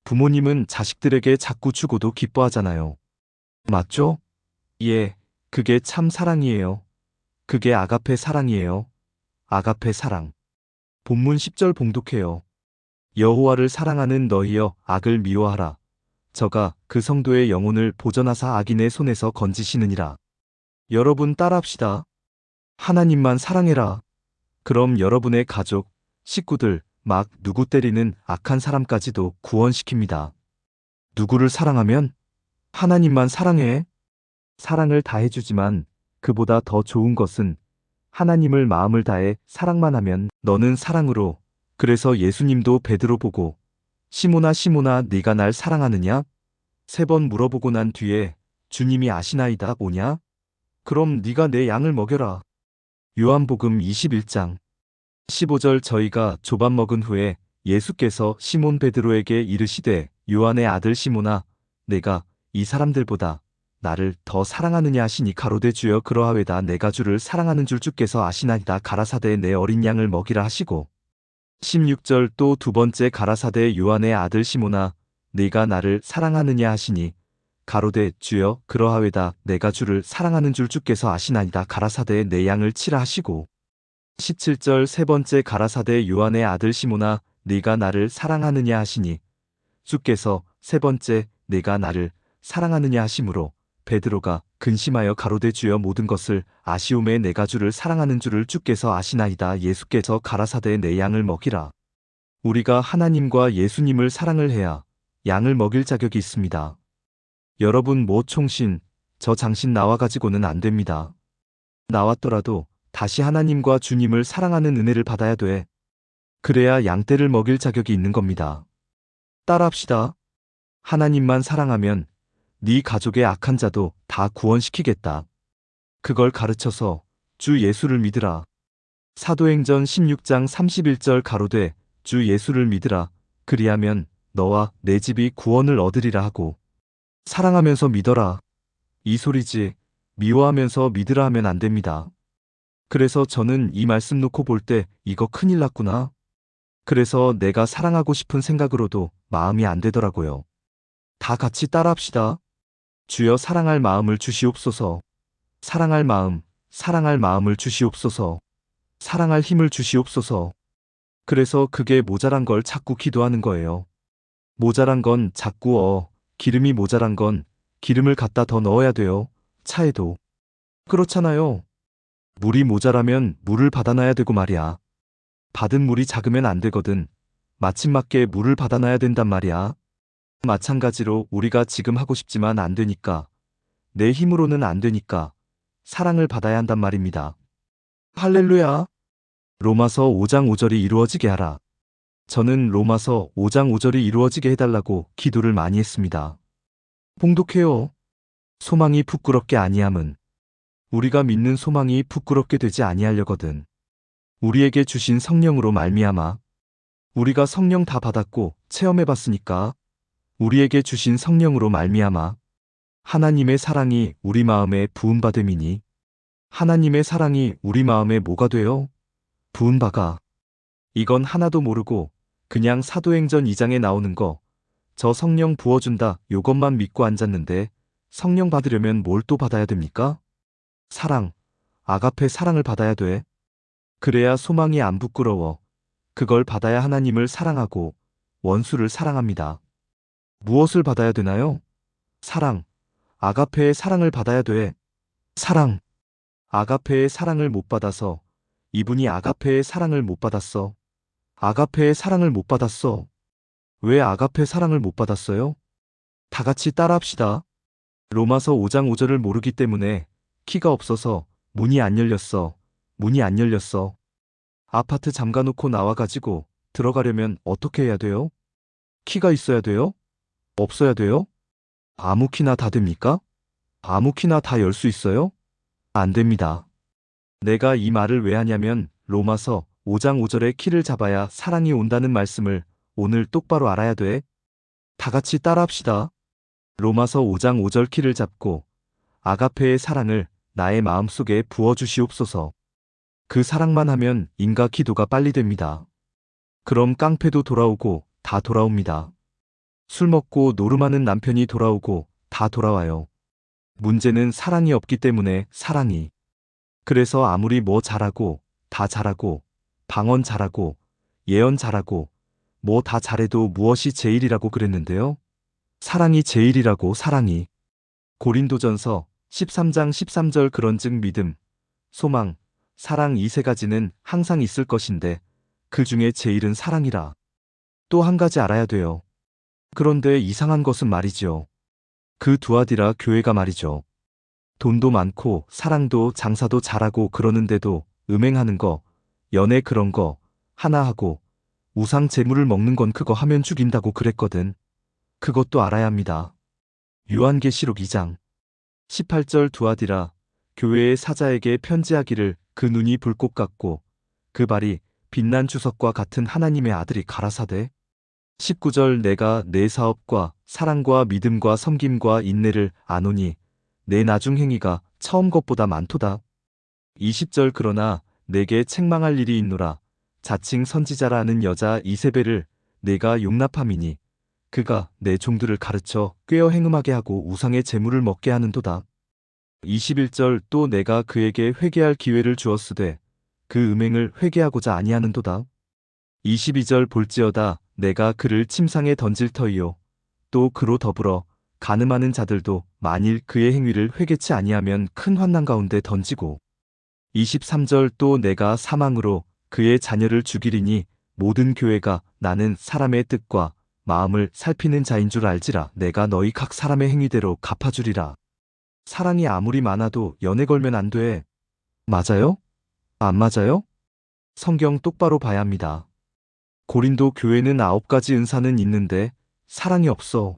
부모님은 자식들에게 자꾸 주고도 기뻐하잖아요. 맞죠? 예, 그게 참 사랑이에요. 그게 아가페 사랑이에요. 아가페 사랑. 본문 10절 봉독해요. 여호와를 사랑하는 너희여 악을 미워하라. 저가 그 성도의 영혼을 보전하사 악인의 손에서 건지시느니라. 여러분 따라합시다. 하나님만 사랑해라. 그럼 여러분의 가족, 식구들, 막 누구 때리는 악한 사람까지도 구원시킵니다. 누구를 사랑하면? 하나님만 사랑해. 사랑을 다해주지만 그보다 더 좋은 것은 하나님을 마음을 다해 사랑만 하면 너는 사랑으로. 그래서 예수님도 베드로 보고 시몬아 시몬아 네가 날 사랑하느냐? 3번 물어보고 난 뒤에 주님이 아시나이다 뭐냐? 그럼 네가 내 양을 먹여라. 요한복음 21장 15절 저희가 조밥 먹은 후에 예수께서 시몬 베드로에게 이르시되 요한의 아들 시몬아 내가 이 사람들보다 나를 더 사랑하느냐 하시니 가로되 주여 그러하외다. 내가 주를 사랑하는 줄 주께서 아시나이다. 가라사대 내 어린 양을 먹이라 하시고 16절 또 두 번째 가라사대 요한의 아들 시몬아 네가 나를 사랑하느냐 하시니 가로되 주여 그러하외다. 내가 주를 사랑하는 줄 주께서 아시나이다. 가라사대 내 양을 치라 하시고 17절 세 번째 가라사대 요한의 아들 시몬아 네가 나를 사랑하느냐 하시니 주께서 세 번째 네가 나를 사랑하느냐 하심으로 베드로가 근심하여 가로되 주여 모든 것을 아시오매 내가 주를 사랑하는 줄을 주께서 아시나이다. 예수께서 가라사대 내 양을 먹이라. 우리가 하나님과 예수님을 사랑을 해야 양을 먹일 자격이 있습니다. 여러분 뭐 총신, 저 장신 나와가지고는 안 됩니다. 나왔더라도 다시 하나님과 주님을 사랑하는 은혜를 받아야 돼. 그래야 양떼를 먹일 자격이 있는 겁니다. 따라합시다. 하나님만 사랑하면 네 가족의 악한 자도 다 구원시키겠다. 그걸 가르쳐서 주 예수를 믿으라. 사도행전 16장 31절 가로되 주 예수를 믿으라. 그리하면 너와 내 집이 구원을 얻으리라 하고 사랑하면서 믿어라. 이 소리지. 미워하면서 믿으라 하면 안 됩니다. 그래서 저는 이 말씀 놓고 볼 때 이거 큰일 났구나. 그래서 내가 사랑하고 싶은 생각으로도 마음이 안 되더라고요. 다 같이 따라합시다. 주여 사랑할 마음을 주시옵소서. 사랑할 마음, 사랑할 마음을 주시옵소서. 사랑할 힘을 주시옵소서. 그래서 그게 모자란 걸 자꾸 기도하는 거예요. 모자란 건 자꾸 기름이 모자란 건 기름을 갖다 더 넣어야 돼요. 차에도. 그렇잖아요. 물이 모자라면 물을 받아놔야 되고 말이야. 받은 물이 작으면 안 되거든. 마침 맞게 물을 받아놔야 된단 말이야. 마찬가지로 우리가 지금 하고 싶지만 안 되니까, 내 힘으로는 안 되니까 사랑을 받아야 한단 말입니다. 할렐루야. 로마서 5장 5절이 이루어지게 하라. 저는 로마서 5장 5절이 이루어지게 해달라고 기도를 많이 했습니다. 봉독해요. 소망이 부끄럽게 아니함은 우리가 믿는 소망이 부끄럽게 되지 아니하려거든. 우리에게 주신 성령으로 말미암아. 우리가 성령 다 받았고 체험해봤으니까. 우리에게 주신 성령으로 말미암아 하나님의 사랑이 우리 마음에 부음받음이니. 하나님의 사랑이 우리 마음에 뭐가 돼요? 부음바가. 이건 하나도 모르고 그냥 사도행전 2장에 나오는 거, 저 성령 부어준다 요것만 믿고 앉았는데 성령 받으려면 뭘 또 받아야 됩니까? 사랑, 아가페 사랑을 받아야 돼. 그래야 소망이 안 부끄러워. 그걸 받아야 하나님을 사랑하고 원수를 사랑합니다. 무엇을 받아야 되나요? 사랑, 아가페의 사랑을 받아야 돼. 사랑, 아가페의 사랑을 못 받아서 이분이 아가페의 사랑을 못 받았어. 아가페의 사랑을 못 받았어. 왜 아가페 사랑을 못 받았어요? 다 같이 따라합시다. 로마서 5장 5절을 모르기 때문에 키가 없어서 문이 안 열렸어. 문이 안 열렸어. 아파트 잠가놓고 나와가지고 들어가려면 어떻게 해야 돼요? 키가 있어야 돼요? 없어야 돼요? 아무 키나 다 됩니까? 아무 키나 다 열 수 있어요? 안 됩니다. 내가 이 말을 왜 하냐면 로마서 5장 5절에 키를 잡아야 사랑이 온다는 말씀을 오늘 똑바로 알아야 돼. 다 같이 따라합시다. 로마서 5장 5절 키를 잡고 아가페의 사랑을 나의 마음속에 부어주시옵소서. 그 사랑만 하면 인가 기도가 빨리 됩니다. 그럼 깡패도 돌아오고 다 돌아옵니다. 술 먹고 노름하는 남편이 돌아오고 다 돌아와요. 문제는 사랑이 없기 때문에 사랑이. 그래서 아무리 뭐 잘하고 다 잘하고 방언 잘하고 예언 잘하고 뭐 다 잘해도 무엇이 제일이라고 그랬는데요. 사랑이 제일이라고. 사랑이. 고린도전서 13장 13절 그런즉 믿음, 소망, 사랑 이 세 가지는 항상 있을 것인데 그 중에 제일은 사랑이라. 또 한 가지 알아야 돼요. 그런데 이상한 것은 말이죠. 그 두아디라 교회가 말이죠. 돈도 많고 사랑도 장사도 잘하고 그러는데도 음행하는 거, 연애 그런 거 하나 하고 우상 제물을 먹는 건 그거 하면 죽인다고 그랬거든. 그것도 알아야 합니다. 요한계시록 2장 18절 두아디라 교회의 사자에게 편지하기를 그 눈이 불꽃 같고 그 발이 빛난 주석과 같은 하나님의 아들이 가라사대. 19절 내가 내 사업과 사랑과 믿음과 섬김과 인내를 아노니 내 나중 행위가 처음 것보다 많도다. 20절 그러나 내게 책망할 일이 있노라. 자칭 선지자라 하는 여자 이세벨을 내가 용납함이니 그가 내 종들을 가르쳐 꾀어 행음하게 하고 우상의 제물을 먹게 하는도다. 21절 또 내가 그에게 회개할 기회를 주었으되 그 음행을 회개하고자 아니하는도다. 22절 볼지어다 내가 그를 침상에 던질 터이요 또 그로 더불어 간음하는 자들도 만일 그의 행위를 회개치 아니하면 큰 환난 가운데 던지고. 23절 또 내가 사망으로 그의 자녀를 죽이리니 모든 교회가 나는 사람의 뜻과 마음을 살피는 자인 줄 알지라. 내가 너희 각 사람의 행위대로 갚아주리라. 사랑이 아무리 많아도 연애 걸면 안 돼. 맞아요? 안 맞아요? 성경 똑바로 봐야 합니다. 고린도 교회는 9가지 은사는 있는데 사랑이 없어.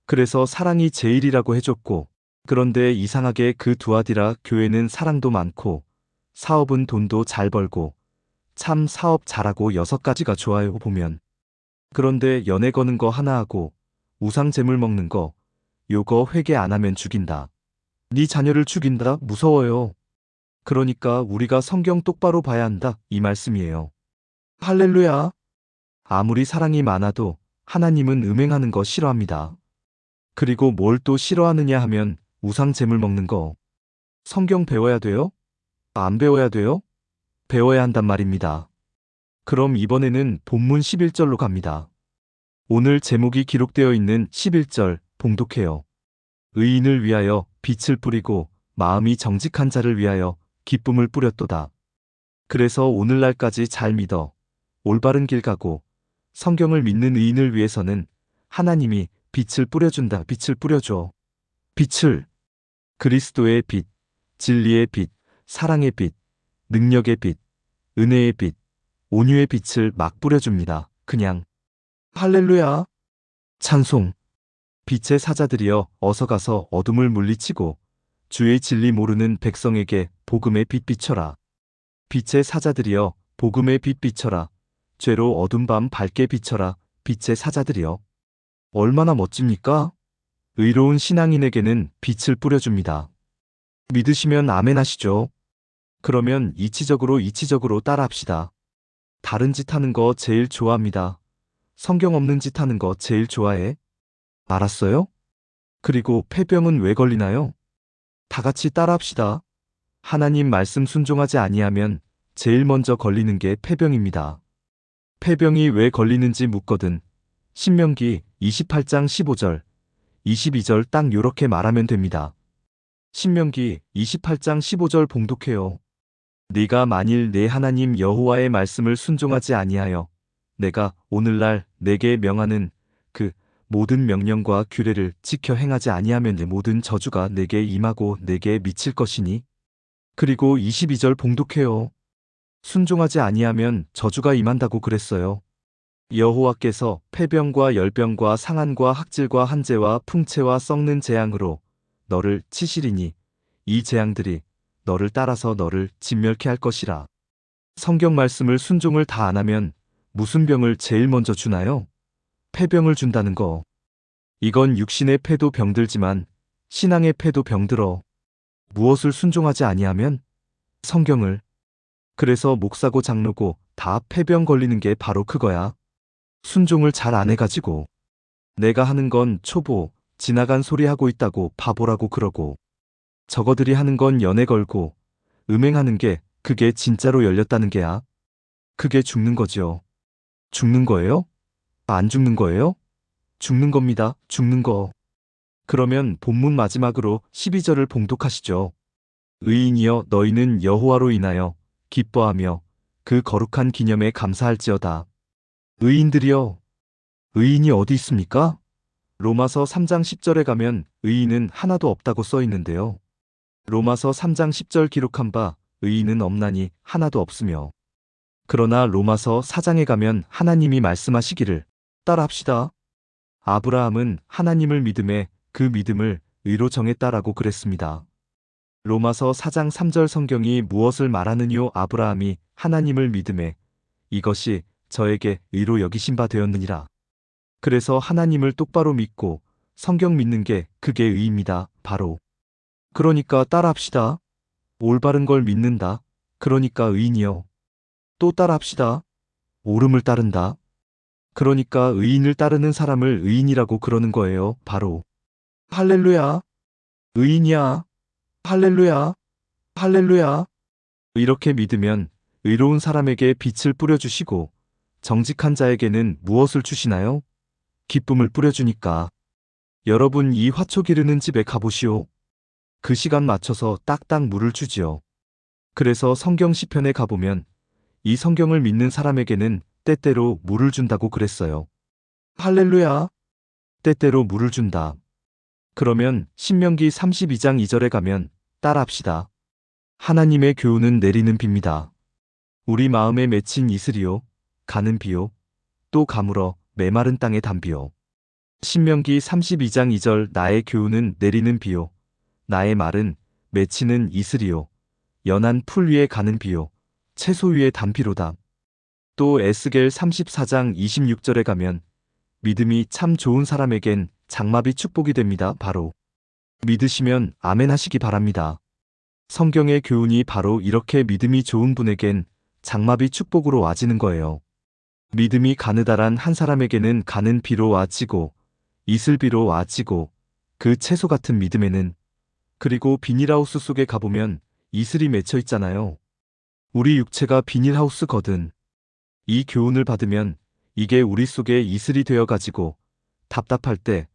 그래서 사랑이 제일이라고 해줬고, 그런데 이상하게 그 두아디라 교회는 사랑도 많고 사업은 돈도 잘 벌고 참 사업 잘하고 6가지가 좋아요 보면. 그런데 연애 거는 거 하나 하고 우상 제물 먹는 거 요거 회개 안 하면 죽인다. 네 자녀를 죽인다? 무서워요. 그러니까 우리가 성경 똑바로 봐야 한다. 이 말씀이에요. 할렐루야. 아무리 사랑이 많아도 하나님은 음행하는 거 싫어합니다. 그리고 뭘 또 싫어하느냐 하면 우상 제물 먹는 거. 성경 배워야 돼요? 안 배워야 돼요? 배워야 한단 말입니다. 그럼 이번에는 본문 11절로 갑니다. 오늘 제목이 기록되어 있는 11절 봉독해요. 의인을 위하여 빛을 뿌리고 마음이 정직한 자를 위하여 기쁨을 뿌렸도다. 그래서 오늘날까지 잘 믿어 올바른 길 가고 성경을 믿는 의인을 위해서는 하나님이 빛을 뿌려준다. 빛을 뿌려줘. 빛을. 그리스도의 빛, 진리의 빛, 사랑의 빛, 능력의 빛, 은혜의 빛, 온유의 빛을 막 뿌려줍니다. 그냥. 할렐루야. 찬송. 빛의 사자들이여 어서 가서 어둠을 물리치고 주의 진리 모르는 백성에게 복음의 빛 비춰라. 빛의 사자들이여 복음의 빛 비춰라. 죄로 어둠 밤 밝게 비춰라. 빛의 사자들이여. 얼마나 멋집니까? 의로운 신앙인에게는 빛을 뿌려줍니다. 믿으시면 아멘 하시죠. 그러면 이치적으로 따라합시다. 다른 짓 하는 거 제일 좋아합니다. 성경 없는 짓 하는 거 제일 좋아해. 알았어요? 그리고 폐병은 왜 걸리나요? 다 같이 따라합시다. 하나님 말씀 순종하지 아니하면 제일 먼저 걸리는 게 폐병입니다. 폐병이 왜 걸리는지 묻거든. 신명기 28장 15절, 22절 딱 요렇게 말하면 됩니다. 신명기 28장 15절 봉독해요. 네가 만일 내 하나님 여호와의 말씀을 순종하지 아니하여 내가 오늘날 내게 명하는 그 모든 명령과 규례를 지켜 행하지 아니하면 내 모든 저주가 내게 임하고 내게 미칠 것이니. 그리고 22절 봉독해요. 순종하지 아니하면 저주가 임한다고 그랬어요. 여호와께서 폐병과 열병과 상한과 학질과 한재와 풍채와 썩는 재앙으로 너를 치시리니 이 재앙들이 너를 따라서 너를 진멸케 할 것이라. 성경 말씀을 순종을 다 안 하면 무슨 병을 제일 먼저 주나요? 폐병을 준다는 거. 이건 육신의 폐도 병들지만 신앙의 폐도 병들어. 무엇을 순종하지 아니하면? 성경을. 그래서 목사고 장로고 다 폐병 걸리는 게 바로 그거야. 순종을 잘 안 해가지고. 내가 하는 건 초보, 지나간 소리 하고 있다고 바보라고 그러고. 저거들이 하는 건 연애 걸고 음행하는 게 그게 진짜로 열렸다는 게야. 그게 죽는 거죠. 죽는 거예요? 안 죽는 거예요? 죽는 겁니다. 죽는 거. 그러면 본문 마지막으로 12절을 봉독하시죠. 의인이여 너희는 여호와로 인하여 기뻐하며 그 거룩한 기념에 감사할지어다. 의인들이여. 의인이 어디 있습니까? 로마서 3장 10절에 가면 의인은 하나도 없다고 써 있는데요. 로마서 3장 10절 기록한 바 의인은 없나니 하나도 없으며. 그러나 로마서 4장에 가면 하나님이 말씀하시기를 따라합시다. 아브라함은 하나님을 믿음에 그 믿음을 의로 정했다라고 그랬습니다. 로마서 4장 3절 성경이 무엇을 말하느뇨? 아브라함이 하나님을 믿음에 이것이 저에게 의로 여기신 바 되었느니라. 그래서 하나님을 똑바로 믿고 성경 믿는 게 그게 의입니다. 바로. 그러니까 따라합시다. 올바른 걸 믿는다. 그러니까 의인이요. 또 따라합시다. 옳음을 따른다. 그러니까 의인을 따르는 사람을 의인이라고 그러는 거예요. 바로. 할렐루야. 의인이야. 할렐루야. 할렐루야. 이렇게 믿으면 의로운 사람에게 빛을 뿌려주시고 정직한 자에게는 무엇을 주시나요? 기쁨을 뿌려주니까. 여러분 이 화초 기르는 집에 가보시오. 그 시간 맞춰서 딱딱 물을 주지요. 그래서 성경 시편에 가보면 이 성경을 믿는 사람에게는 때때로 물을 준다고 그랬어요. 할렐루야. 때때로 물을 준다. 그러면 신명기 32장 2절에 가면 따라합시다. 하나님의 교훈은 내리는 비입니다. 우리 마음에 맺힌 이슬이요. 가는 비요. 또 가물어 메마른 땅에 담비요. 신명기 32장 2절 나의 교훈은 내리는 비요. 나의 말은 맺히는 이슬이요. 연한 풀 위에 가는 비요. 채소 위에 담비로다. 또 에스겔 34장 26절에 가면 믿음이 참 좋은 사람에겐 장마비 축복이 됩니다. 바로. 믿으시면 아멘 하시기 바랍니다. 성경의 교훈이 바로 이렇게 믿음이 좋은 분에겐 장마비 축복으로 와지는 거예요. 믿음이 가느다란 한 사람에게는 가는 비로 와지고 이슬비로 와지고 그 채소 같은 믿음에는 그리고 비닐하우스 속에 가보면 이슬이 맺혀 있잖아요. 우리 육체가 비닐하우스거든. 이 교훈을 받으면 이게 우리 속에 이슬이 되어가지고 답답할 때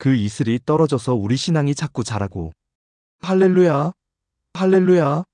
그 이슬이 떨어져서 우리 신앙이 자꾸 자라고. 할렐루야, 할렐루야.